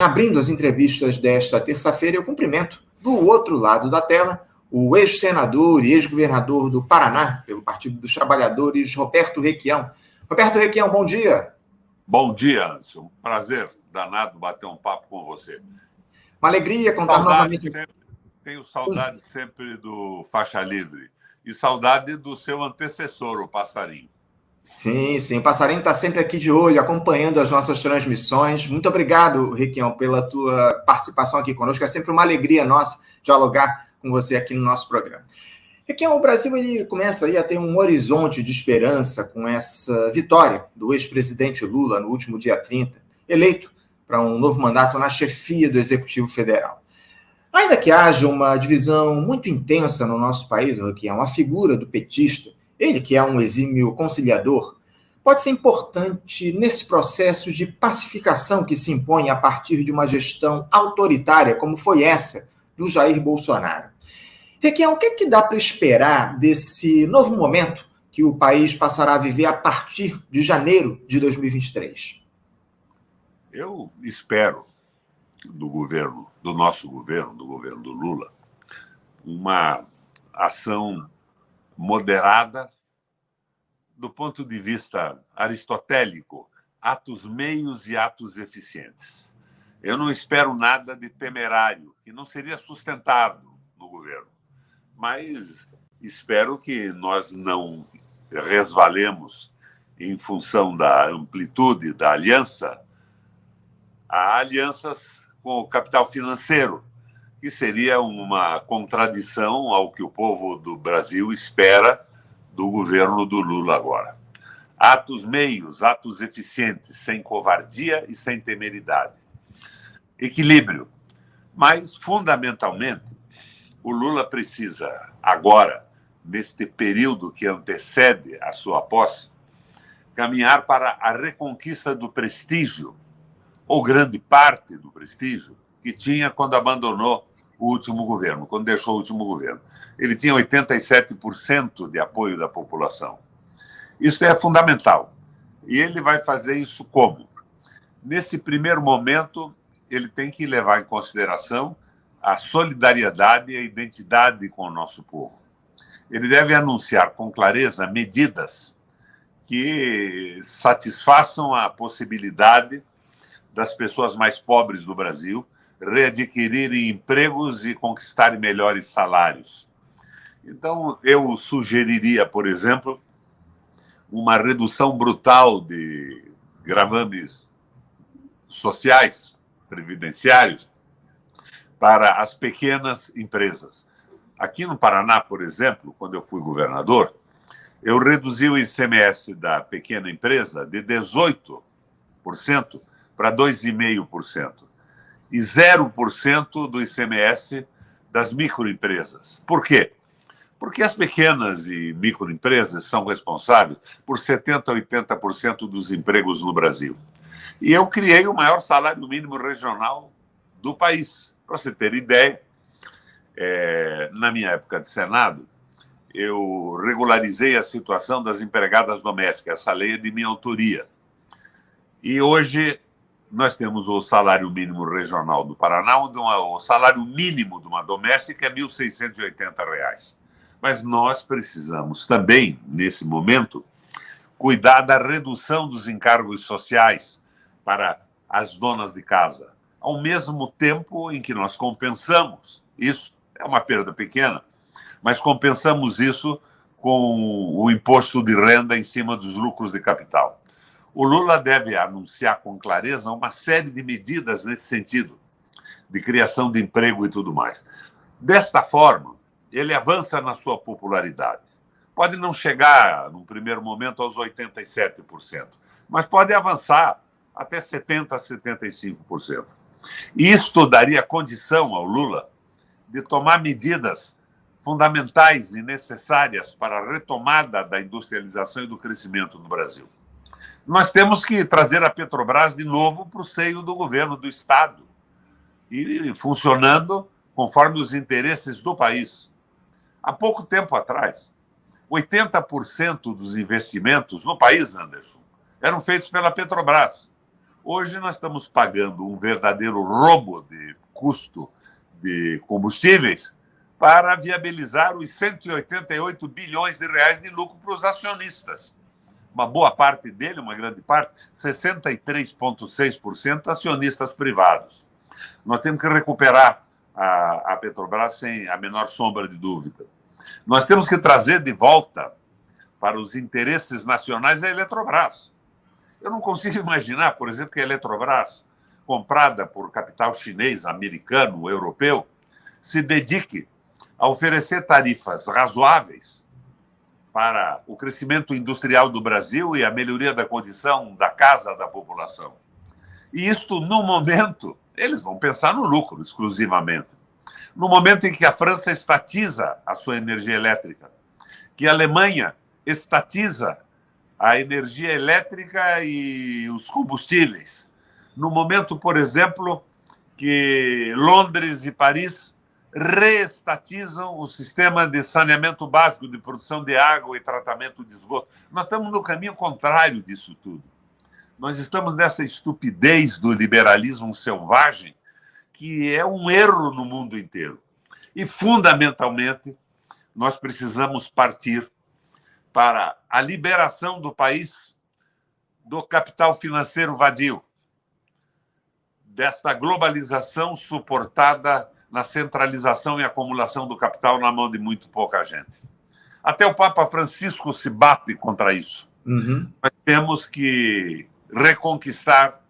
Abrindo as entrevistas desta terça-feira, eu cumprimento, do outro lado da tela, o ex-senador e ex-governador do Paraná, pelo Partido dos Trabalhadores, Roberto Requião. Roberto Requião, bom dia. Bom dia, Anderson. Prazer danado bater um papo com você. Uma alegria contar novamente. Tenho saudade sempre do Faixa Livre e saudade do seu antecessor, o Passarinho. Sim, o Passarinho está sempre aqui de olho, acompanhando as nossas transmissões. Muito obrigado, Requião, pela tua participação aqui conosco. É sempre uma alegria nossa dialogar com você aqui no nosso programa. Requião, o Brasil ele começa aí a ter um horizonte de esperança com essa vitória do ex-presidente Lula no último dia 30, eleito para um novo mandato na chefia do Executivo Federal. Ainda que haja uma divisão muito intensa no nosso país, Requião, a figura do petista, ele que é um exímio conciliador, pode ser importante nesse processo de pacificação que se impõe a partir de uma gestão autoritária, como foi essa do Jair Bolsonaro. Requião, o que dá para esperar desse novo momento que o país passará a viver a partir de janeiro de 2023? Eu espero do governo, do nosso governo, do governo do Lula, uma ação moderada do ponto de vista aristotélico, atos meios e atos eficientes. Eu não espero nada de temerário, que não seria sustentável no governo, mas espero que nós não resvalemos em função da amplitude da aliança a alianças com o capital financeiro, que seria uma contradição ao que o povo do Brasil espera do governo do Lula agora. Atos meios, atos eficientes, sem covardia e sem temeridade. Equilíbrio. Mas, fundamentalmente, o Lula precisa, agora, neste período que antecede a sua posse, caminhar para a reconquista do prestígio, ou grande parte do prestígio, que tinha quando abandonou o último governo, quando deixou o último governo. Ele tinha 87% de apoio da população. Isso é fundamental. E ele vai fazer isso como? Nesse primeiro momento, ele tem que levar em consideração a solidariedade e a identidade com o nosso povo. Ele deve anunciar com clareza medidas que satisfaçam a possibilidade das pessoas mais pobres do Brasil readquirirem empregos e conquistarem melhores salários. Então, eu sugeriria, por exemplo, uma redução brutal de gravames sociais, previdenciários, para as pequenas empresas. Aqui no Paraná, por exemplo, quando eu fui governador, eu reduzi o ICMS da pequena empresa de 18% para 2,5%. E 0% do ICMS das microempresas. Por quê? Porque as pequenas e microempresas são responsáveis por 70% a 80% dos empregos no Brasil. E eu criei o maior salário mínimo regional do país. Para você ter ideia, na minha época de Senado, eu regularizei a situação das empregadas domésticas. Essa lei é de minha autoria. E hoje nós temos o salário mínimo regional do Paraná, onde o salário mínimo de uma doméstica é R$ 1.680. Mas nós precisamos também, nesse momento, cuidar da redução dos encargos sociais para as donas de casa, ao mesmo tempo em que nós compensamos, isso é uma perda pequena, mas compensamos isso com o imposto de renda em cima dos lucros de capital. O Lula deve anunciar com clareza uma série de medidas nesse sentido, de criação de emprego e tudo mais. Desta forma, ele avança na sua popularidade. Pode não chegar, num primeiro momento, aos 87%, mas pode avançar até 70% a 75%. E isto daria condição ao Lula de tomar medidas fundamentais e necessárias para a retomada da industrialização e do crescimento no Brasil. Nós temos que trazer a Petrobras de novo para o seio do governo do Estado e funcionando conforme os interesses do país. Há pouco tempo atrás, 80% dos investimentos no país, Anderson, eram feitos pela Petrobras. Hoje nós estamos pagando um verdadeiro roubo de custo de combustíveis para viabilizar os 188 bilhões de reais de lucro para os acionistas. Uma boa parte dele, uma grande parte, 63,6% acionistas privados. Nós temos que recuperar a Petrobras sem a menor sombra de dúvida. Nós temos que trazer de volta para os interesses nacionais a Eletrobras. Eu não consigo imaginar, por exemplo, que a Eletrobras, comprada por capital chinês, americano, europeu, se dedique a oferecer tarifas razoáveis para o crescimento industrial do Brasil e a melhoria da condição da casa da população. E isto, no momento, eles vão pensar no lucro exclusivamente. No momento em que a França estatiza a sua energia elétrica, que a Alemanha estatiza a energia elétrica e os combustíveis. No momento, por exemplo, que Londres e Paris reestatizam o sistema de saneamento básico de produção de água e tratamento de esgoto. Nós estamos no caminho contrário disso tudo. Nós estamos nessa estupidez do liberalismo selvagem, que é um erro no mundo inteiro. E, fundamentalmente, nós precisamos partir para a liberação do país do capital financeiro vadio, desta globalização suportada na centralização e acumulação do capital na mão de muito pouca gente. Até o Papa Francisco se bate contra isso. Uhum. Nós temos que reconquistar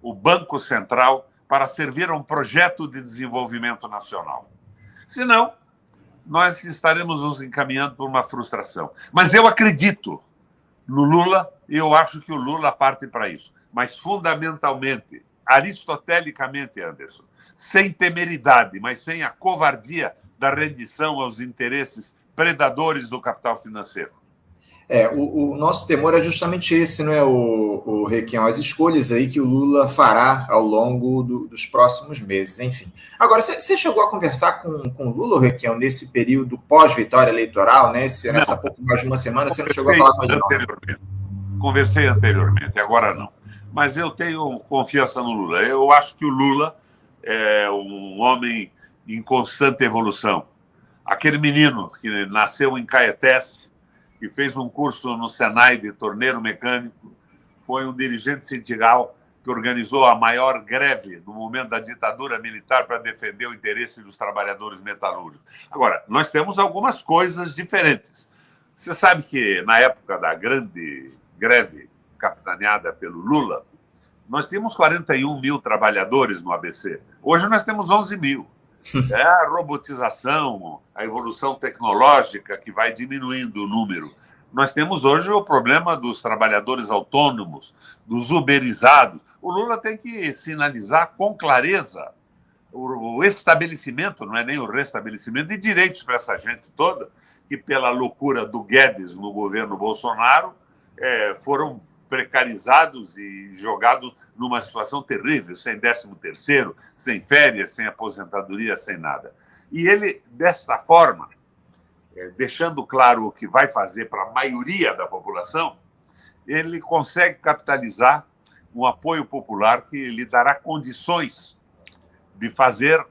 o Banco Central para servir a um projeto de desenvolvimento nacional. Senão, nós estaremos nos encaminhando por uma frustração. Mas eu acredito no Lula e eu acho que o Lula parte para isso. Mas, fundamentalmente, aristotelicamente, Anderson, sem temeridade, mas sem a covardia da rendição aos interesses predadores do capital financeiro. O nosso temor é justamente esse, não é, o Requião? As escolhas aí que o Lula fará ao longo dos próximos meses, enfim. Agora, você chegou a conversar com o Lula, Requião, nesse período pós-vitória eleitoral, né? Nessa pouco mais de uma semana, você não chegou a falar com ele, não? Conversei anteriormente, agora não. Mas eu tenho confiança no Lula. Eu acho que o Lula é um homem em constante evolução. Aquele menino que nasceu em Caetés, que fez um curso no Senai de torneiro mecânico, foi um dirigente sindical que organizou a maior greve no momento da ditadura militar para defender o interesse dos trabalhadores metalúrgicos. Agora, nós temos algumas coisas diferentes. Você sabe que na época da grande greve capitaneada pelo Lula, nós tínhamos 41 mil trabalhadores no ABC. Hoje nós temos 11 mil. É a robotização, a evolução tecnológica que vai diminuindo o número. Nós temos hoje o problema dos trabalhadores autônomos, dos uberizados. O Lula tem que sinalizar com clareza o estabelecimento, não é nem o restabelecimento, de direitos para essa gente toda, que pela loucura do Guedes no governo Bolsonaro foram precarizados e jogados numa situação terrível, sem 13º, sem férias, sem aposentadoria, sem nada. E ele, desta forma, deixando claro o que vai fazer para a maioria da população, ele consegue capitalizar um apoio popular que lhe dará condições de fazer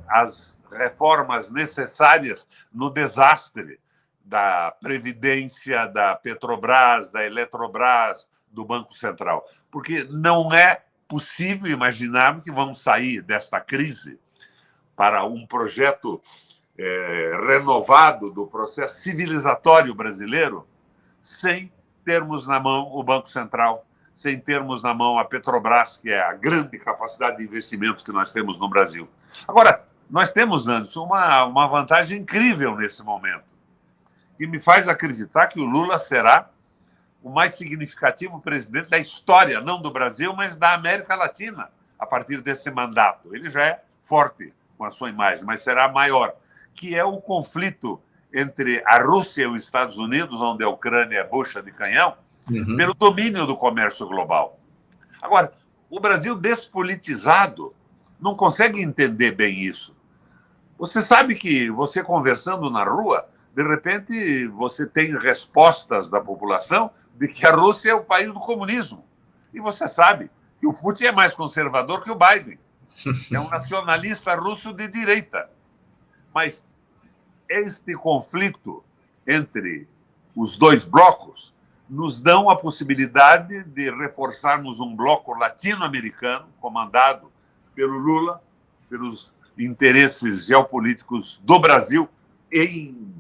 as reformas necessárias no desastre da Previdência, da Petrobras, da Eletrobras, do Banco Central. Porque não é possível imaginar que vamos sair desta crise para um projeto renovado do processo civilizatório brasileiro sem termos na mão o Banco Central, sem termos na mão a Petrobras, que é a grande capacidade de investimento que nós temos no Brasil. Agora, nós temos, Anderson, uma vantagem incrível nesse momento, que me faz acreditar que o Lula será o mais significativo presidente da história, não do Brasil, mas da América Latina, a partir desse mandato. Ele já é forte com a sua imagem, mas será maior, que é o conflito entre a Rússia e os Estados Unidos, onde a Ucrânia é bucha de canhão, pelo domínio do comércio global. Agora, o Brasil despolitizado não consegue entender bem isso. Você sabe que você conversando na rua, de repente você tem respostas da população de que a Rússia é o país do comunismo. E você sabe que o Putin é mais conservador que o Biden. É um nacionalista russo de direita. Mas este conflito entre os dois blocos nos dão a possibilidade de reforçarmos um bloco latino-americano comandado pelo Lula, pelos interesses geopolíticos do Brasil, em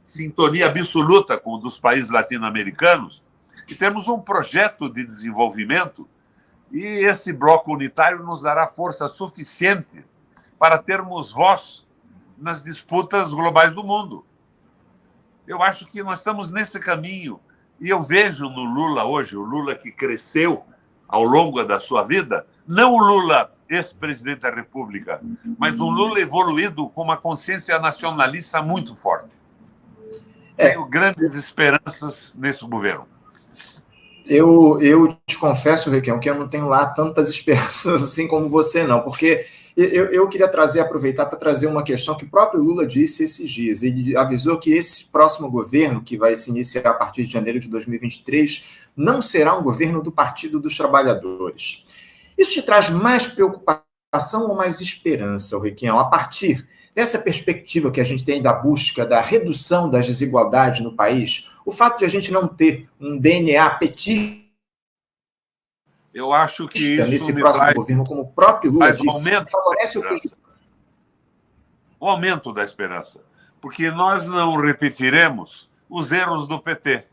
sintonia absoluta com o dos países latino-americanos, e temos um projeto de desenvolvimento, e esse bloco unitário nos dará força suficiente para termos voz nas disputas globais do mundo. Eu acho que nós estamos nesse caminho, e eu vejo no Lula hoje, o Lula que cresceu ao longo da sua vida, não o Lula ex-presidente da República, mas um Lula evoluído com uma consciência nacionalista muito forte. Tenho grandes esperanças nesse governo. Eu te confesso, Requião, que eu não tenho lá tantas esperanças assim como você, não, porque eu queria aproveitar para trazer uma questão que o próprio Lula disse esses dias. Ele avisou que esse próximo governo, que vai se iniciar a partir de janeiro de 2023, não será um governo do Partido dos Trabalhadores. Isso te traz mais preocupação ou mais esperança, Requião, a partir dessa perspectiva que a gente tem da busca da redução das desigualdades no país, o fato de a gente não ter um DNA petista, eu acho que isso nesse próximo governo, como o próprio Lula disse, favorece o aumento da esperança, porque nós não repetiremos os erros do PT.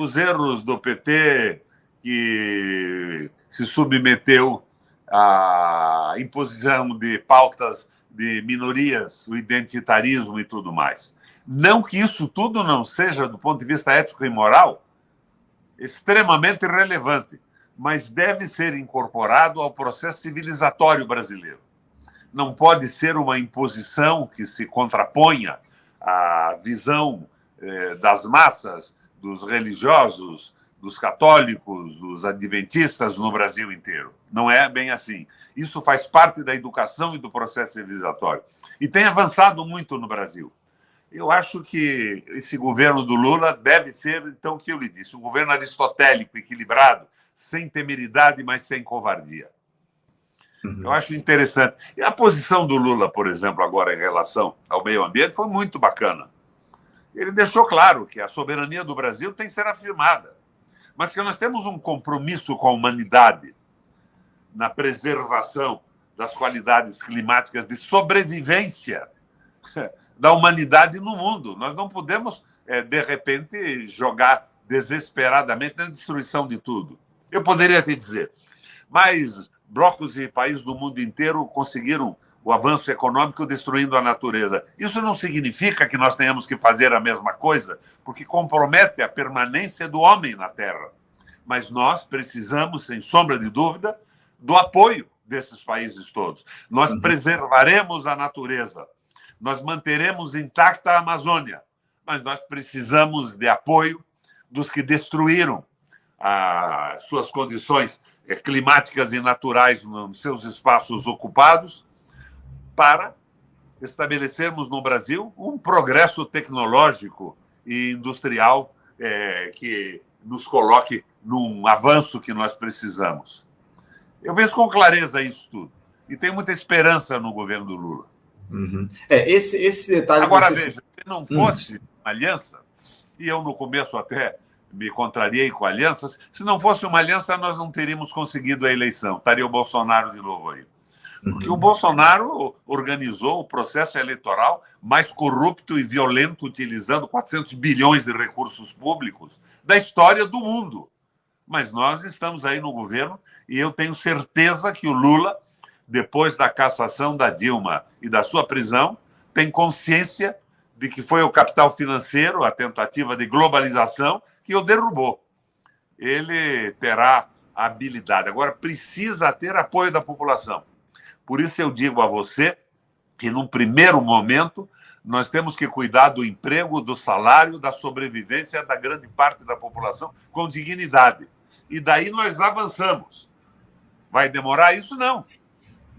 Os erros do PT que se submeteu à imposição de pautas de minorias, o identitarismo e tudo mais. Não que isso tudo não seja, do ponto de vista ético e moral, extremamente relevante, mas deve ser incorporado ao processo civilizatório brasileiro. Não pode ser uma imposição que se contraponha à visão das massas, dos religiosos, dos católicos, dos adventistas no Brasil inteiro. Não é bem assim. Isso faz parte da educação e do processo civilizatório. E tem avançado muito no Brasil. Eu acho que esse governo do Lula deve ser, então, o que eu lhe disse, um governo aristotélico, equilibrado, sem temeridade, mas sem covardia. Eu acho interessante. E a posição do Lula, por exemplo, agora em relação ao meio ambiente, foi muito bacana. Ele deixou claro que a soberania do Brasil tem que ser afirmada, mas que nós temos um compromisso com a humanidade na preservação das qualidades climáticas de sobrevivência da humanidade no mundo. Nós não podemos, de repente, jogar desesperadamente na destruição de tudo. Eu poderia te dizer, mas blocos e países do mundo inteiro conseguiram o avanço econômico destruindo a natureza. Isso não significa que nós tenhamos que fazer a mesma coisa, porque compromete a permanência do homem na Terra. Mas nós precisamos, sem sombra de dúvida, do apoio desses países todos. Nós preservaremos a natureza, nós manteremos intacta a Amazônia, mas nós precisamos de apoio dos que destruíram as suas condições climáticas e naturais nos seus espaços ocupados, para estabelecermos no Brasil um progresso tecnológico e industrial que nos coloque num avanço que nós precisamos. Eu vejo com clareza isso tudo. E tenho muita esperança no governo do Lula. Esse detalhe... Agora, veja, se não fosse uma aliança, e eu no começo até me contrariei com alianças, se não fosse uma aliança, nós não teríamos conseguido a eleição. Estaria o Bolsonaro de novo aí. Porque o Bolsonaro organizou o processo eleitoral mais corrupto e violento, utilizando 400 bilhões de recursos públicos da história do mundo. Mas nós estamos aí no governo e eu tenho certeza que o Lula, depois da cassação da Dilma e da sua prisão, tem consciência de que foi o capital financeiro, a tentativa de globalização, que o derrubou. Ele terá habilidade. Agora, precisa ter apoio da população. Por isso eu digo a você que, num primeiro momento, nós temos que cuidar do emprego, do salário, da sobrevivência da grande parte da população com dignidade. E daí nós avançamos. Vai demorar isso? Não.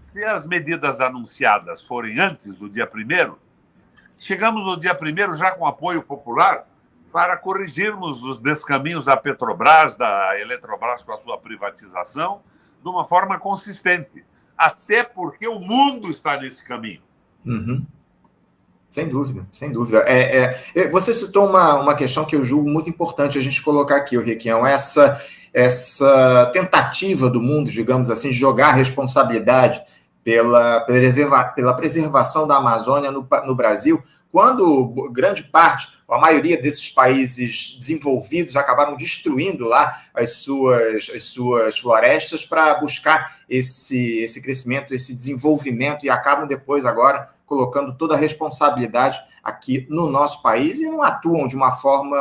Se as medidas anunciadas forem antes do dia 1º, chegamos no dia 1º já com apoio popular para corrigirmos os descaminhos da Petrobras, da Eletrobras com a sua privatização, de uma forma consistente. Até porque o mundo está nesse caminho. Uhum. Sem dúvida, sem dúvida. Você citou uma questão que eu julgo muito importante a gente colocar aqui, Requião, essa tentativa do mundo, digamos assim, de jogar a responsabilidade pela preservação da Amazônia no Brasil, quando grande parte, a maioria desses países desenvolvidos acabaram destruindo lá as suas florestas para buscar esse crescimento, esse desenvolvimento, e acabam depois agora colocando toda a responsabilidade aqui no nosso país e não atuam de uma forma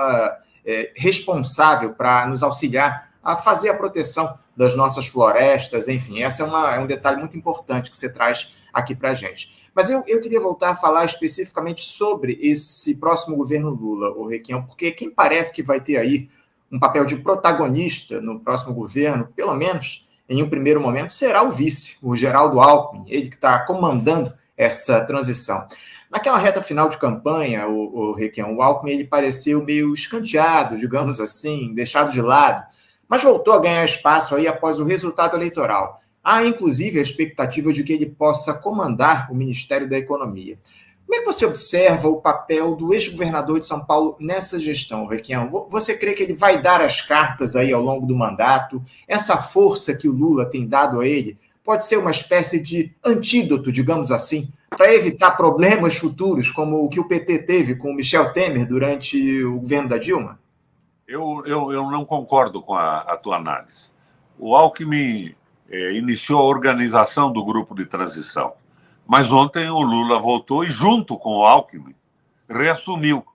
responsável para nos auxiliar a fazer a proteção das nossas florestas, enfim, esse é um detalhe muito importante que você traz aqui para a gente. Mas eu queria voltar a falar especificamente sobre esse próximo governo Lula, o Requião, porque quem parece que vai ter aí um papel de protagonista no próximo governo, pelo menos em um primeiro momento, será o vice, o Geraldo Alckmin, ele que está comandando essa transição. Naquela reta final de campanha, o Requião, o Alckmin, ele pareceu meio escanteado, digamos assim, deixado de lado, mas voltou a ganhar espaço aí após o resultado eleitoral. Há, inclusive, a expectativa de que ele possa comandar o Ministério da Economia. Como é que você observa o papel do ex-governador de São Paulo nessa gestão, Requião? Você crê que ele vai dar as cartas aí ao longo do mandato? Essa força que o Lula tem dado a ele pode ser uma espécie de antídoto, digamos assim, para evitar problemas futuros, como o que o PT teve com o Michel Temer durante o governo da Dilma? Eu não concordo com a tua análise. O Alckmin iniciou a organização do grupo de transição, mas ontem o Lula voltou e, junto com o Alckmin, reassumiu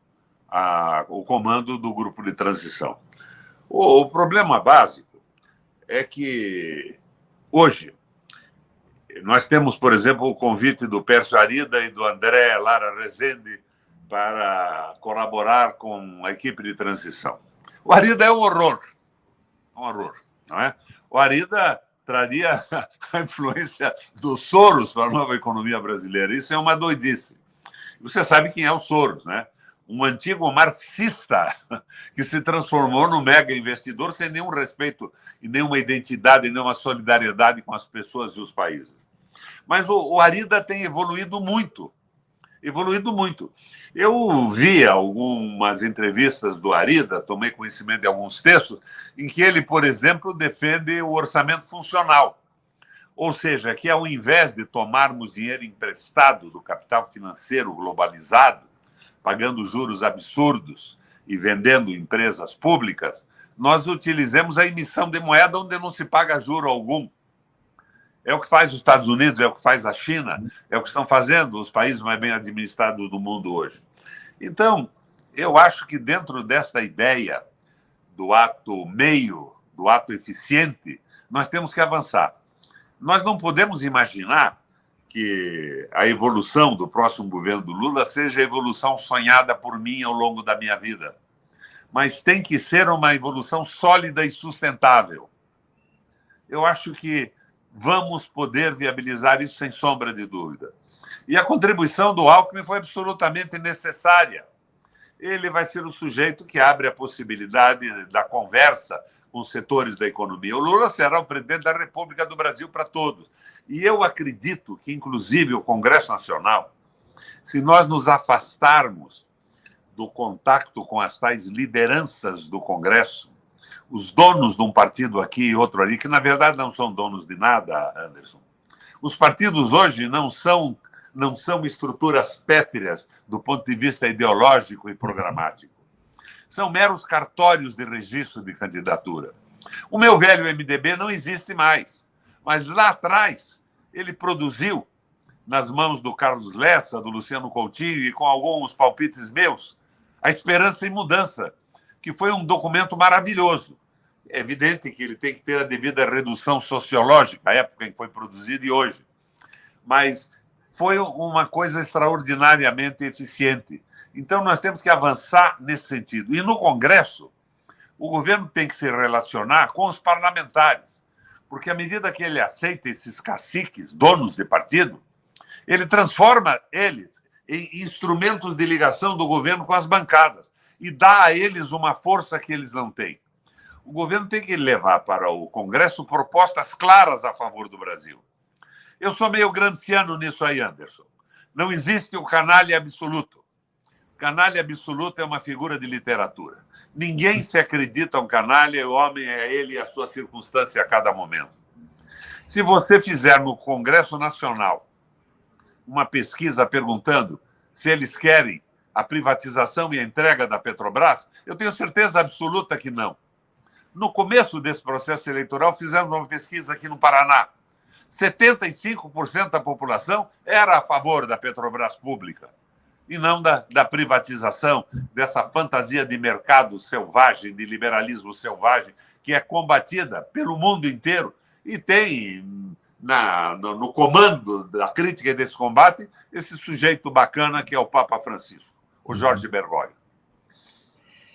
o comando do grupo de transição. O problema básico é que, hoje, nós temos, por exemplo, o convite do Pércio Arida e do André Lara Rezende para colaborar com a equipe de transição. O Arida é um horror, não é? O Arida traria a influência dos Soros para a nova economia brasileira. Isso é uma doidice. Você sabe quem é o Soros, né? Um antigo marxista que se transformou num mega investidor sem nenhum respeito e nenhuma identidade, nenhuma solidariedade com as pessoas e os países. Mas o Arida tem evoluído muito. Eu vi algumas entrevistas do Arida, tomei conhecimento de alguns textos, em que ele, por exemplo, defende o orçamento funcional. Ou seja, que ao invés de tomarmos dinheiro emprestado do capital financeiro globalizado, pagando juros absurdos e vendendo empresas públicas, nós utilizemos a emissão de moeda onde não se paga juro algum. É o que faz os Estados Unidos, é o que faz a China, é o que estão fazendo os países mais bem administrados do mundo hoje. Então, eu acho que dentro desta ideia do ato meio, do ato eficiente, nós temos que avançar. Nós não podemos imaginar que a evolução do próximo governo do Lula seja a evolução sonhada por mim ao longo da minha vida. Mas tem que ser uma evolução sólida e sustentável. Eu acho que vamos poder viabilizar isso sem sombra de dúvida. E a contribuição do Alckmin foi absolutamente necessária. Ele vai ser o sujeito que abre a possibilidade da conversa com os setores da economia. O Lula será o presidente da República do Brasil para todos. E eu acredito que, inclusive, o Congresso Nacional, se nós nos afastarmos do contato com as tais lideranças do Congresso, os donos de um partido aqui e outro ali, que na verdade não são donos de nada, Anderson. Os partidos hoje não são estruturas pétreas do ponto de vista ideológico e programático. São meros cartórios de registro de candidatura. O meu velho MDB não existe mais, mas lá atrás ele produziu, nas mãos do Carlos Lessa, do Luciano Coutinho e com alguns palpites meus, A Esperança em Mudança, que foi um documento maravilhoso. É evidente que ele tem que ter a devida redução sociológica, a época em que foi produzido e hoje. Mas foi uma coisa extraordinariamente eficiente. Então, nós temos que avançar nesse sentido. E no Congresso, o governo tem que se relacionar com os parlamentares, porque à medida que ele aceita esses caciques, donos de partido, ele transforma eles em instrumentos de ligação do governo com as bancadas. e dá a eles uma força que eles não têm. O governo tem que levar para o Congresso propostas claras a favor do Brasil. Eu sou meio gramsciano nisso aí, Anderson. Não existe o canalha absoluto. Canalha absoluto é uma figura de literatura. Ninguém se acredita um canalha, o homem é ele e a sua circunstância a cada momento. Se você fizer no Congresso Nacional uma pesquisa perguntando se eles querem a privatização e a entrega da Petrobras, eu tenho certeza absoluta que não. No começo desse processo eleitoral, fizemos uma pesquisa aqui no Paraná. 75% da população era a favor da Petrobras pública e não da privatização, dessa fantasia de mercado selvagem, de liberalismo selvagem, que é combatida pelo mundo inteiro e tem no comando da crítica desse combate esse sujeito bacana que é o Papa Francisco, o Jorge Bergoglio.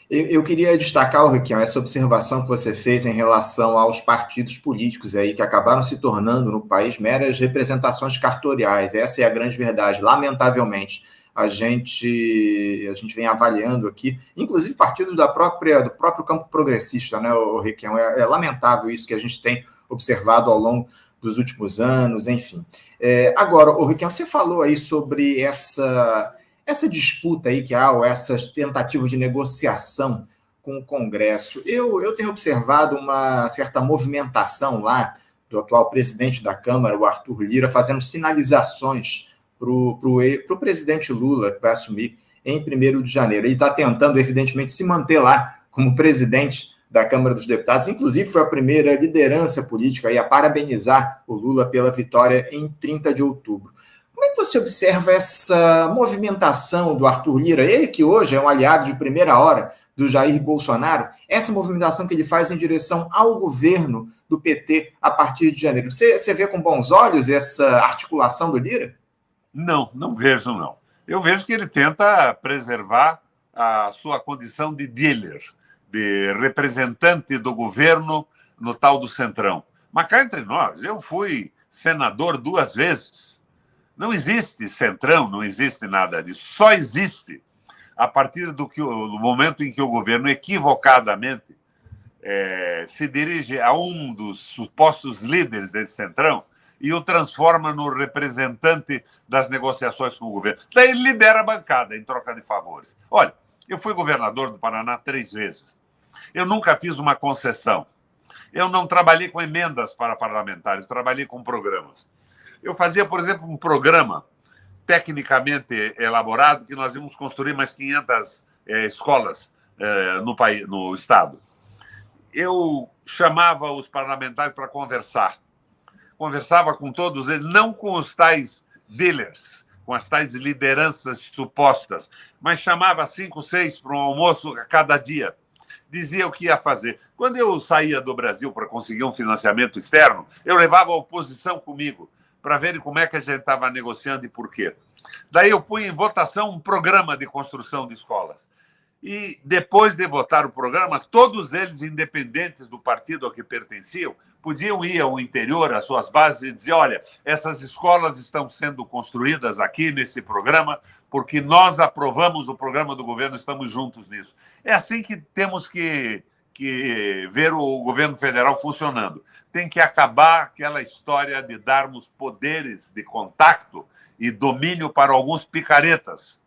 Eu queria destacar, Requião, essa observação que você fez em relação aos partidos políticos aí que acabaram se tornando no país meras representações cartoriais. Essa é a grande verdade. Lamentavelmente, a gente vem avaliando aqui, inclusive partidos do próprio campo progressista, né, Requião? É lamentável isso que a gente tem observado ao longo dos últimos anos, enfim. Agora, Requião, você falou aí sobre essa disputa aí que há, ou essas tentativas de negociação com o Congresso. Eu tenho observado uma certa movimentação lá do atual presidente da Câmara, o Arthur Lira, fazendo sinalizações para o presidente Lula, que vai assumir em 1º de janeiro. Ele está tentando, evidentemente, se manter lá como presidente da Câmara dos Deputados. Inclusive, foi a primeira liderança política aí a parabenizar o Lula pela vitória em 30 de outubro. Como é que você observa essa movimentação do Arthur Lira, ele que hoje é um aliado de primeira hora do Jair Bolsonaro, essa movimentação que ele faz em direção ao governo do PT a partir de janeiro? Você vê com bons olhos essa articulação do Lira? Não vejo, não. Eu vejo que ele tenta preservar a sua condição de dealer, de representante do governo no tal do Centrão. Mas cá entre nós, eu fui senador 2 vezes. Não existe Centrão, não existe nada disso. Só existe a partir do momento em que o governo equivocadamente se dirige a um dos supostos líderes desse Centrão e o transforma no representante das negociações com o governo. Daí ele lidera a bancada em troca de favores. Olha, eu fui governador do Paraná 3 vezes. Eu nunca fiz uma concessão. Eu não trabalhei com emendas para parlamentares, trabalhei com programas. Eu fazia, por exemplo, um programa tecnicamente elaborado que nós íamos construir mais 500 escolas no estado. Eu chamava os parlamentares para conversar. Conversava com todos eles, não com os tais dealers, com as tais lideranças supostas, mas chamava 5, 6 para um almoço a cada dia. Dizia o que ia fazer. Quando eu saía do Brasil para conseguir um financiamento externo, eu levava a oposição comigo para verem como é que a gente estava negociando e por quê. Daí eu punha em votação um programa de construção de escolas. E depois de votar o programa, todos eles, independentes do partido a que pertenciam, podiam ir ao interior, às suas bases, e dizer: olha, essas escolas estão sendo construídas aqui nesse programa porque nós aprovamos o programa do governo, estamos juntos nisso. É assim que temos que ver o governo federal funcionando. Tem que acabar aquela história de darmos poderes de contato e domínio para alguns picaretas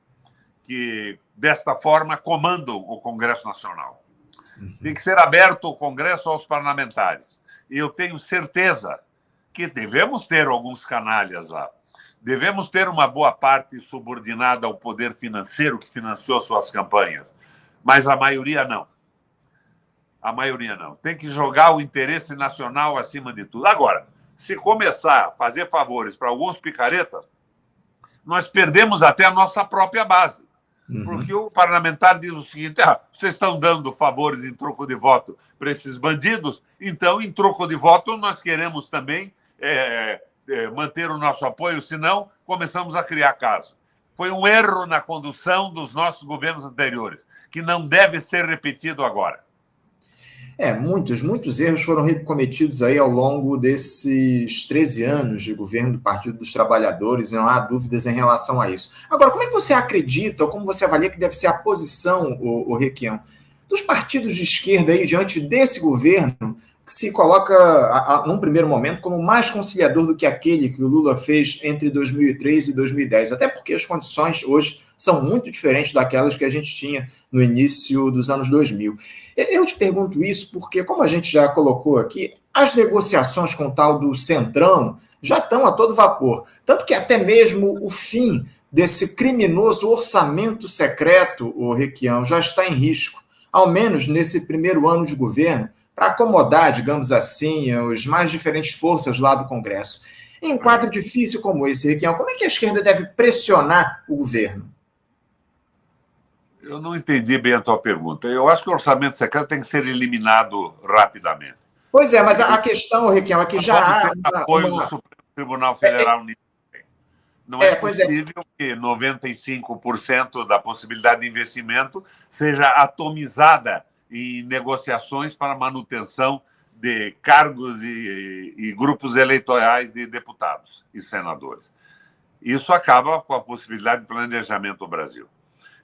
que, desta forma, comandam o Congresso Nacional. Tem que ser aberto o Congresso aos parlamentares. E eu tenho certeza que devemos ter alguns canalhas lá. Devemos ter uma boa parte subordinada ao poder financeiro que financiou suas campanhas. Mas a maioria não. A maioria não. Tem que jogar o interesse nacional acima de tudo. Agora, se começar a fazer favores para alguns picaretas, nós perdemos até a nossa própria base. Porque o parlamentar diz o seguinte: vocês estão dando favores em troco de voto para esses bandidos, então, em troco de voto, nós queremos também manter o nosso apoio, senão começamos a criar caso. Foi um erro na condução dos nossos governos anteriores, que não deve ser repetido agora. Muitos erros foram cometidos aí ao longo desses 13 anos de governo do Partido dos Trabalhadores, e não há dúvidas em relação a isso. Agora, como é que você acredita, ou como você avalia que deve ser a posição, o Requião, dos partidos de esquerda aí diante desse governo, que se coloca, num primeiro momento, como mais conciliador do que aquele que o Lula fez entre 2003 e 2010, até porque as condições hoje são muito diferentes daquelas que a gente tinha no início dos anos 2000. Eu te pergunto isso porque, como a gente já colocou aqui, as negociações com o tal do Centrão já estão a todo vapor. Tanto que até mesmo o fim desse criminoso orçamento secreto, o Requião, já está em risco, ao menos nesse primeiro ano de governo, para acomodar, digamos assim, as mais diferentes forças lá do Congresso. Em um quadro difícil como esse, Requião, como é que a esquerda deve pressionar o governo? Eu não entendi bem a tua pergunta. Eu acho que o orçamento secreto tem que ser eliminado rapidamente. Pois é, mas a questão, Requião, é que já há apoio do Supremo Tribunal Federal nisso. Não é possível que 95% da possibilidade de investimento seja atomizada em negociações para manutenção de cargos e grupos eleitorais de deputados e senadores. Isso acaba com a possibilidade de planejamento do Brasil.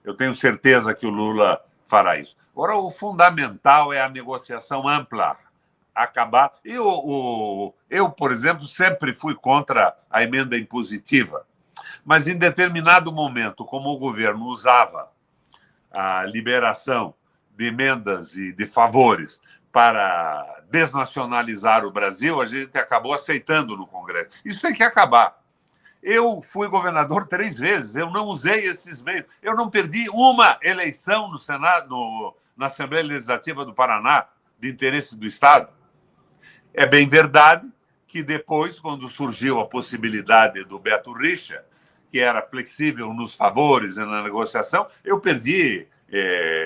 Eu tenho certeza que o Lula fará isso. Agora, o fundamental é a negociação ampla, acabar. Eu, por exemplo, sempre fui contra a emenda impositiva, mas em determinado momento, como o governo usava a liberação de emendas e de favores para desnacionalizar o Brasil, a gente acabou aceitando no Congresso. Isso tem que acabar. Eu fui governador 3 vezes, eu não usei esses meios. Eu não perdi uma eleição no Senado, na Assembleia Legislativa do Paraná, de interesse do Estado. É bem verdade que depois, quando surgiu a possibilidade do Beto Richa, que era flexível nos favores e na negociação, eu perdi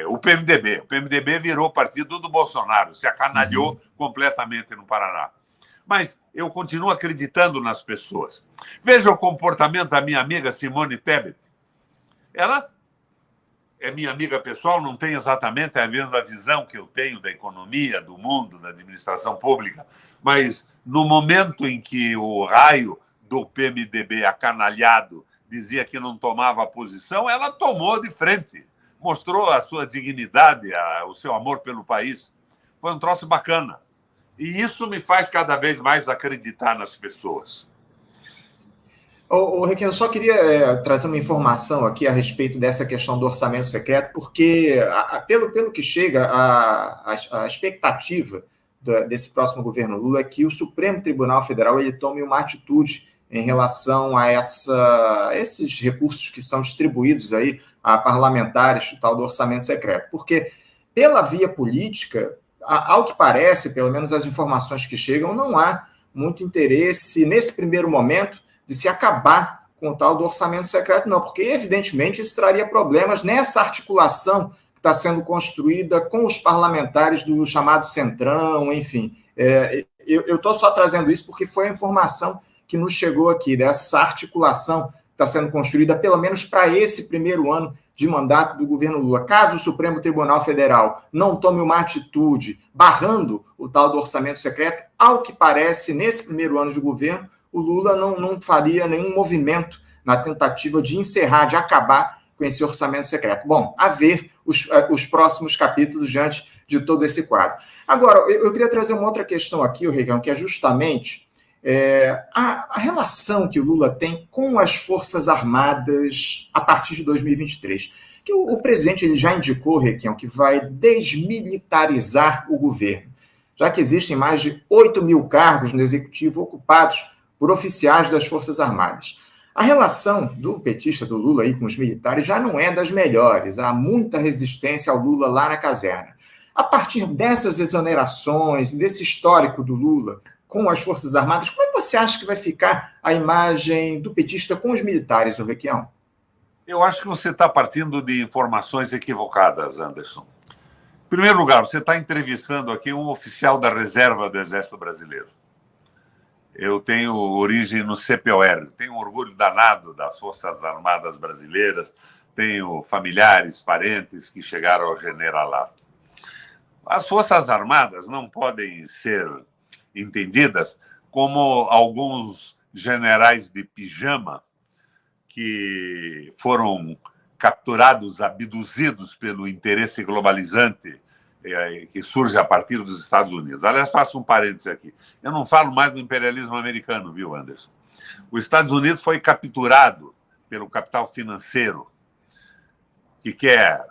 o PMDB. O PMDB virou partido do Bolsonaro, se acanalhou completamente no Paraná. Mas eu continuo acreditando nas pessoas. Veja o comportamento da minha amiga Simone Tebet. Ela é minha amiga pessoal, não tem exatamente a mesma visão que eu tenho da economia, do mundo, da administração pública, mas no momento em que o raio do PMDB acanalhado dizia que não tomava posição, ela tomou de frente, mostrou a sua dignidade, o seu amor pelo país. Foi um troço bacana. E isso me faz cada vez mais acreditar nas pessoas. Requião, eu só queria trazer uma informação aqui a respeito dessa questão do orçamento secreto, porque, pelo que chega, a expectativa desse próximo governo Lula é que o Supremo Tribunal Federal ele tome uma atitude em relação a esses recursos que são distribuídos aí a parlamentares, o tal do orçamento secreto. Porque, pela via política, ao que parece, pelo menos as informações que chegam, não há muito interesse, nesse primeiro momento, de se acabar com o tal do orçamento secreto, não, porque, evidentemente, isso traria problemas nessa articulação que está sendo construída com os parlamentares do chamado Centrão, enfim. Eu estou só trazendo isso porque foi a informação que nos chegou aqui, dessa articulação que está sendo construída, pelo menos para esse primeiro ano de mandato do governo Lula. Caso o Supremo Tribunal Federal não tome uma atitude barrando o tal do orçamento secreto, ao que parece, nesse primeiro ano de governo, o Lula não faria nenhum movimento na tentativa de encerrar, de acabar com esse orçamento secreto. Bom, a ver os próximos capítulos diante de todo esse quadro. Agora, eu queria trazer uma outra questão aqui, Requião, que é justamente a relação que o Lula tem com as Forças Armadas a partir de 2023. Que o presidente ele já indicou, Requião, que vai desmilitarizar o governo, já que existem mais de 8 mil cargos no Executivo ocupados por oficiais das Forças Armadas. A relação do petista, do Lula, aí com os militares já não é das melhores. Há muita resistência ao Lula lá na caserna. A partir dessas exonerações, desse histórico do Lula com as Forças Armadas, como é que você acha que vai ficar a imagem do petista com os militares, Requião? Eu acho que você está partindo de informações equivocadas, Anderson. Em primeiro lugar, você está entrevistando aqui um oficial da reserva do Exército Brasileiro. Eu tenho origem no CPOR, tenho um orgulho danado das Forças Armadas Brasileiras, tenho familiares, parentes que chegaram ao generalato. As Forças Armadas não podem ser entendidas como alguns generais de pijama que foram capturados, abduzidos pelo interesse globalizante que surge a partir dos Estados Unidos. Aliás, faço um parênteses aqui. Eu não falo mais do imperialismo americano, viu, Anderson? Os Estados Unidos foi capturado pelo capital financeiro, que quer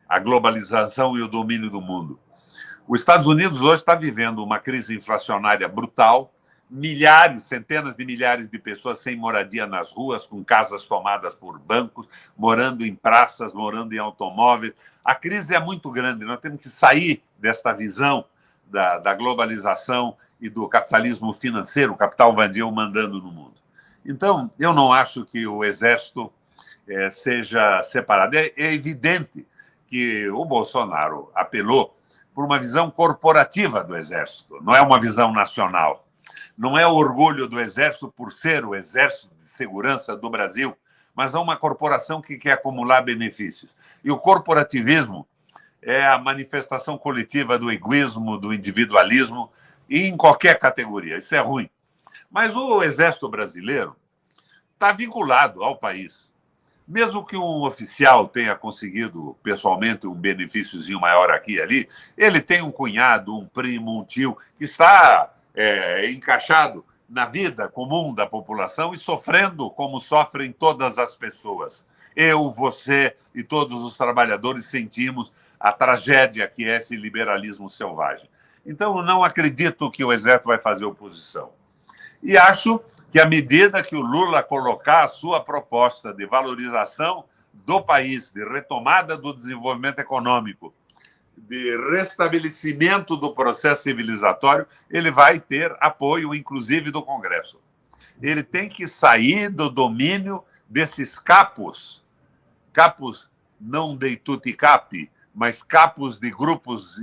a globalização e o domínio do mundo. Os Estados Unidos hoje está vivendo uma crise inflacionária brutal, milhares, centenas de milhares de pessoas sem moradia nas ruas, com casas tomadas por bancos, morando em praças, morando em automóveis. A crise é muito grande, nós temos que sair desta visão da globalização e do capitalismo financeiro, o capital vadio mandando no mundo. Então, eu não acho que o Exército seja separado. É evidente que o Bolsonaro apelou por uma visão corporativa do Exército, não é uma visão nacional. Não é o orgulho do Exército por ser o Exército de Segurança do Brasil, mas é uma corporação que quer acumular benefícios. E o corporativismo é a manifestação coletiva do egoísmo, do individualismo, e em qualquer categoria. Isso é ruim. Mas o Exército brasileiro está vinculado ao país. Mesmo que um oficial tenha conseguido pessoalmente um benefíciozinho maior aqui e ali, ele tem um cunhado, um primo, um tio que está encaixado na vida comum da população e sofrendo como sofrem todas as pessoas. Eu, você e todos os trabalhadores sentimos a tragédia que é esse liberalismo selvagem. Então, não acredito que o Exército vai fazer oposição. E acho que, à medida que o Lula colocar a sua proposta de valorização do país, de retomada do desenvolvimento econômico, de restabelecimento do processo civilizatório, ele vai ter apoio, inclusive, do Congresso. Ele tem que sair do domínio desses capos não de tutti capi, mas capos de grupos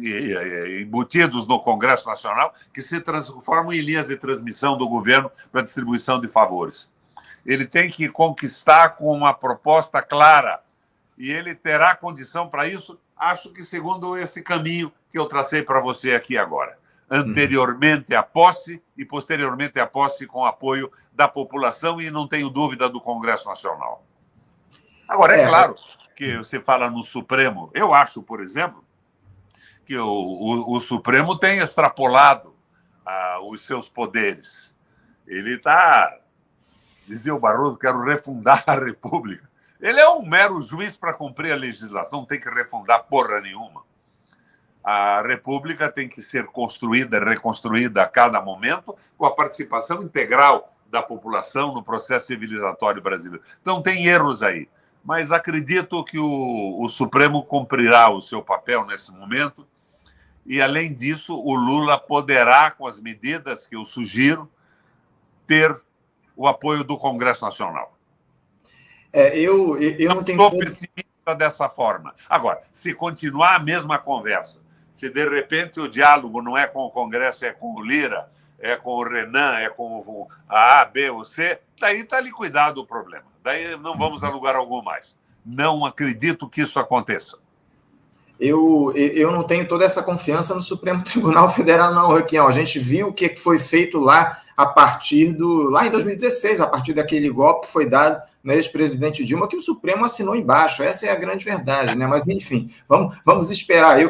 embutidos no Congresso Nacional que se transformam em linhas de transmissão do governo para distribuição de favores. Ele tem que conquistar com uma proposta clara e ele terá condição para isso, acho que segundo esse caminho que eu tracei para você aqui agora. Anteriormente à posse e posteriormente à posse com apoio da população e, não tenho dúvida, do Congresso Nacional. Agora, é claro que você fala no Supremo. Eu acho, por exemplo, que o Supremo tem extrapolado os seus poderes. Ele está, dizia o Barroso, quero refundar a República. Ele é um mero juiz para cumprir a legislação, não tem que refundar porra nenhuma. A República tem que ser construída, reconstruída a cada momento, com a participação integral da população no processo civilizatório brasileiro. Então, tem erros aí. Mas acredito que o Supremo cumprirá o seu papel nesse momento. E, além disso, o Lula poderá, com as medidas que eu sugiro, ter o apoio do Congresso Nacional. Eu não tenho... Estou pessimista dessa forma. Agora, se continuar a mesma conversa, se de repente o diálogo não é com o Congresso, é com o Lira, é com o Renan, é com a A, B ou C, daí está liquidado o problema. Daí não vamos a lugar algum mais. Não acredito que isso aconteça. Eu não tenho toda essa confiança no Supremo Tribunal Federal, não, Requião. A gente viu o que foi feito lá lá em 2016, a partir daquele golpe que foi dado no ex-presidente Dilma, que o Supremo assinou embaixo. Essa é a grande verdade, né? Mas, enfim, vamos esperar aí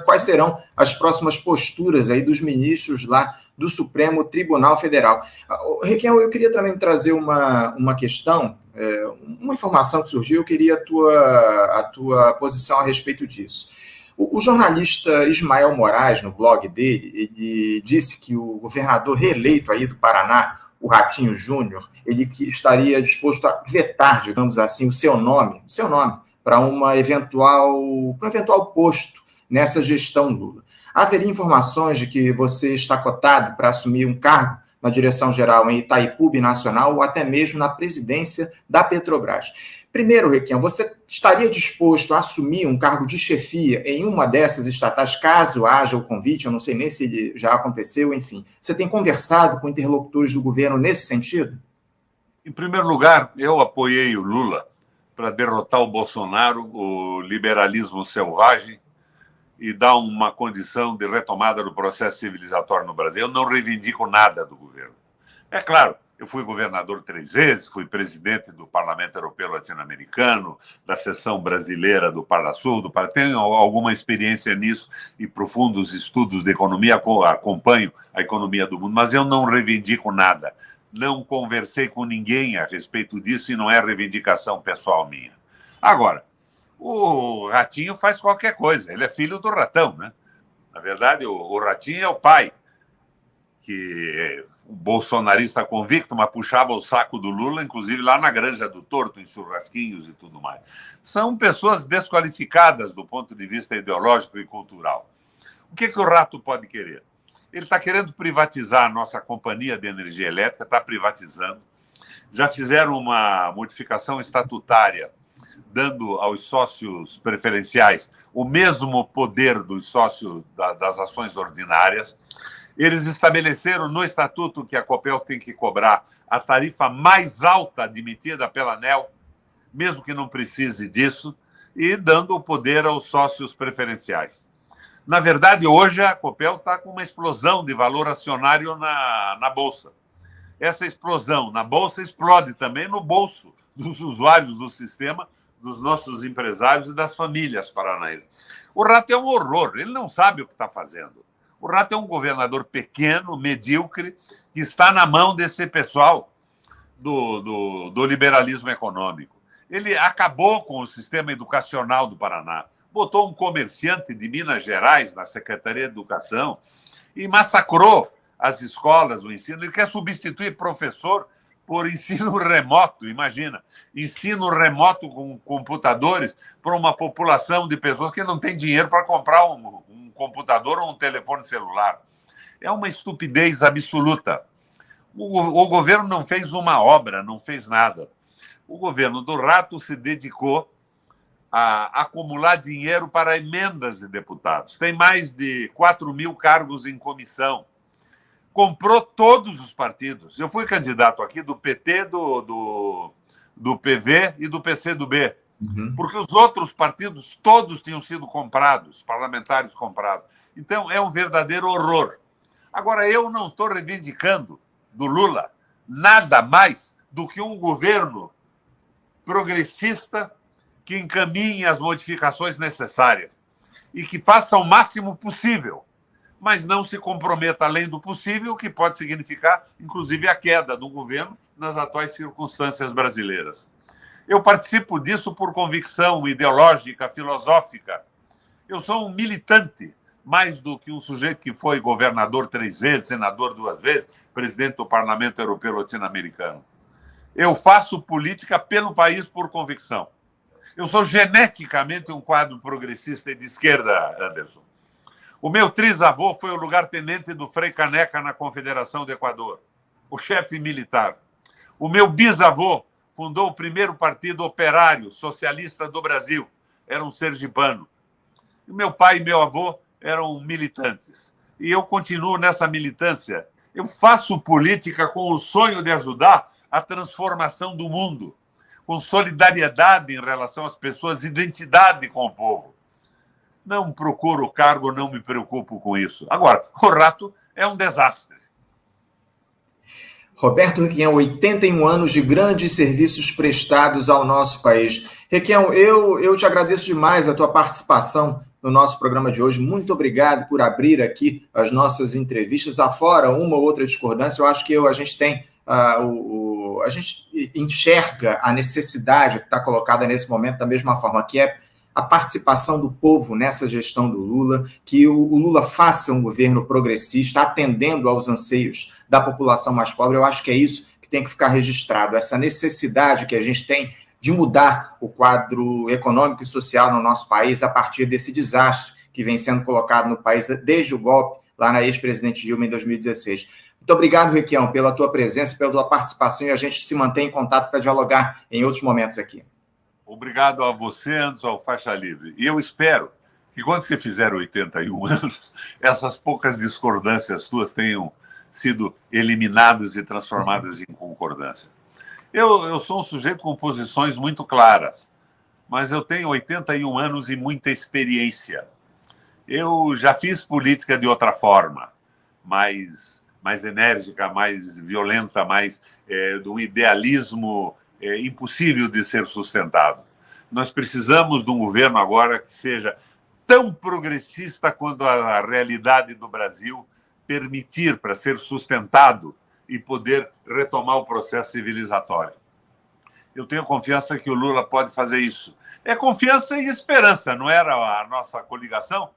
quais serão as próximas posturas aí dos ministros lá do Supremo Tribunal Federal. Requião, eu queria também trazer uma questão, uma informação que surgiu, eu queria a tua posição a respeito disso. O jornalista Ismael Moraes, no blog dele, ele disse que o governador reeleito aí do Paraná, o Ratinho Júnior, ele que estaria disposto a vetar, digamos assim, o seu nome para um eventual posto nessa gestão Lula. Haveria informações de que você está cotado para assumir um cargo na direção-geral em Itaipu Binacional ou até mesmo na presidência da Petrobras. Primeiro, Requião, você estaria disposto a assumir um cargo de chefia em uma dessas estatais, caso haja o convite? Eu não sei nem se já aconteceu, enfim. Você tem conversado com interlocutores do governo nesse sentido? Em primeiro lugar, eu apoiei o Lula para derrotar o Bolsonaro, o liberalismo selvagem e dar uma condição de retomada do processo civilizatório no Brasil. Eu não reivindico nada do governo. É claro, eu fui governador 3 vezes, fui presidente do Parlamento Europeu Latino-Americano, da seção brasileira do Parlasul, tenho alguma experiência nisso e profundos estudos de economia, acompanho a economia do mundo, mas eu não reivindico nada. Não conversei com ninguém a respeito disso e não é reivindicação pessoal minha. Agora, o Ratinho faz qualquer coisa, ele é filho do Ratão, né? Na verdade, o Ratinho é o pai, que é um bolsonarista convicto, mas puxava o saco do Lula, inclusive lá na Granja do Torto, em churrasquinhos e tudo mais. São pessoas desqualificadas do ponto de vista ideológico e cultural. O que o Rato pode querer? Ele está querendo privatizar a nossa companhia de energia elétrica, está privatizando. Já fizeram uma modificação estatutária, dando aos sócios preferenciais o mesmo poder dos sócios das ações ordinárias. Eles estabeleceram no estatuto que a Copel tem que cobrar a tarifa mais alta admitida pela ANEEL, mesmo que não precise disso, e dando o poder aos sócios preferenciais. Na verdade, hoje a Copel está com uma explosão de valor acionário na Bolsa. Essa explosão na Bolsa explode também no bolso dos usuários do sistema, dos nossos empresários e das famílias paranaenses. O Rato é um horror, ele não sabe o que está fazendo. O Rato é um governador pequeno, medíocre, que está na mão desse pessoal do liberalismo econômico. Ele acabou com o sistema educacional do Paraná, botou um comerciante de Minas Gerais na Secretaria de Educação e massacrou as escolas, o ensino. Ele quer substituir professor por ensino remoto, imagina. Ensino remoto com computadores para uma população de pessoas que não tem dinheiro para comprar um computador ou um telefone celular. É uma estupidez absoluta. O governo não fez uma obra, não fez nada. O governo do Rato se dedicou a acumular dinheiro para emendas de deputados. Tem mais de 4 mil cargos em comissão. Comprou todos os partidos. Eu fui candidato aqui do PT, do PV e do PCdoB, porque os outros partidos todos tinham sido comprados, parlamentares comprados. Então, é um verdadeiro horror. Agora, eu não estou reivindicando do Lula nada mais do que um governo progressista que encaminhe as modificações necessárias e que faça o máximo possível, mas não se comprometa além do possível, o que pode significar, inclusive, a queda do governo nas atuais circunstâncias brasileiras. Eu participo disso por convicção ideológica, filosófica. Eu sou um militante, mais do que um sujeito que foi governador 3 vezes, senador 2 vezes, presidente do Parlamento Europeu Latino-Americano. Eu faço política pelo país por convicção. Eu sou geneticamente um quadro progressista e de esquerda, Anderson. O meu trisavô foi o lugar-tenente do Frei Caneca na Confederação do Equador, o chefe militar. O meu bisavô fundou o primeiro partido operário socialista do Brasil, era um sergipano. E meu pai e meu avô eram militantes. E eu continuo nessa militância. Eu faço política com o sonho de ajudar a transformação do mundo, com solidariedade em relação às pessoas, identidade com o povo. Não procuro cargo, não me preocupo com isso. Agora, o Rato é um desastre. Roberto Requião, 81 anos de grandes serviços prestados ao nosso país. Requião, eu te agradeço demais a tua participação no nosso programa de hoje. Muito obrigado por abrir aqui as nossas entrevistas. Afora uma ou outra discordância, eu acho que a gente tem... a gente enxerga a necessidade que está colocada nesse momento da mesma forma, que é a participação do povo nessa gestão do Lula, que o Lula faça um governo progressista, atendendo aos anseios da população mais pobre. Eu acho que é isso que tem que ficar registrado, essa necessidade que a gente tem de mudar o quadro econômico e social no nosso país a partir desse desastre que vem sendo colocado no país desde o golpe lá na ex-presidente Dilma em 2016. Muito obrigado, Requião, pela tua presença, pela tua participação, e a gente se mantém em contato para dialogar em outros momentos aqui. Obrigado a você, Anderson, ao Faixa Livre. E eu espero que quando você fizer 81 anos, essas poucas discordâncias tuas tenham sido eliminadas e transformadas em concordância. Eu sou um sujeito com posições muito claras, mas eu tenho 81 anos e muita experiência. Eu já fiz política de outra forma, mais enérgica, mais violenta, mais de um idealismo impossível de ser sustentado. Nós precisamos de um governo agora que seja tão progressista quanto a realidade do Brasil permitir, para ser sustentado e poder retomar o processo civilizatório. Eu tenho confiança que o Lula pode fazer isso. É confiança e esperança, não era a nossa coligação?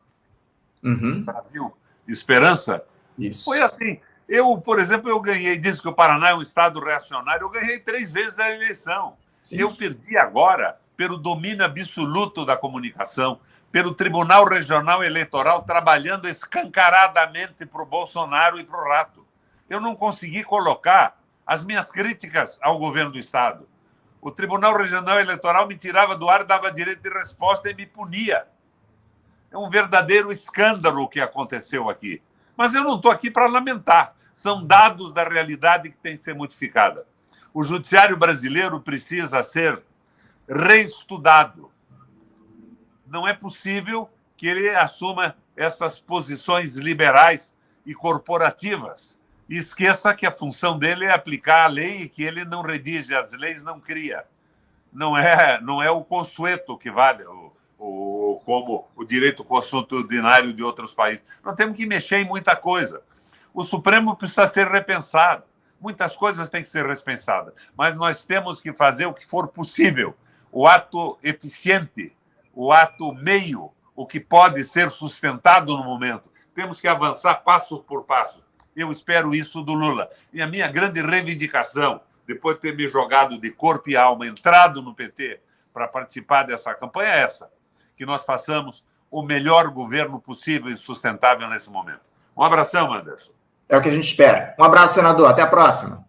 Brasil, Esperança? Isso. Foi assim. Eu, por exemplo, eu ganhei, diz que o Paraná é um estado reacionário, eu ganhei 3 vezes a eleição. Sim. Eu perdi agora pelo domínio absoluto da comunicação, pelo Tribunal Regional Eleitoral trabalhando escancaradamente para o Bolsonaro e para o Rato. Eu não consegui colocar as minhas críticas ao governo do Estado. O Tribunal Regional Eleitoral me tirava do ar, dava direito de resposta e me punia. É um verdadeiro escândalo o que aconteceu aqui. Mas eu não estou aqui para lamentar. São dados da realidade que tem que ser modificada. O judiciário brasileiro precisa ser reestudado. Não é possível que ele assuma essas posições liberais e corporativas e esqueça que a função dele é aplicar a lei e que ele não redige as leis, não cria. Não é o consueto que vale, como o direito consuetudinário de outros países. Nós temos que mexer em muita coisa. O Supremo precisa ser repensado. Muitas coisas têm que ser repensadas, mas nós temos que fazer o que for possível. O ato eficiente, o ato meio, o que pode ser sustentado no momento. Temos que avançar passo por passo. Eu espero isso do Lula. E a minha grande reivindicação, depois de ter me jogado de corpo e alma, entrado no PT para participar dessa campanha, é essa: que nós façamos o melhor governo possível e sustentável nesse momento. Um abração, Anderson. É o que a gente espera. Um abraço, senador. Até a próxima.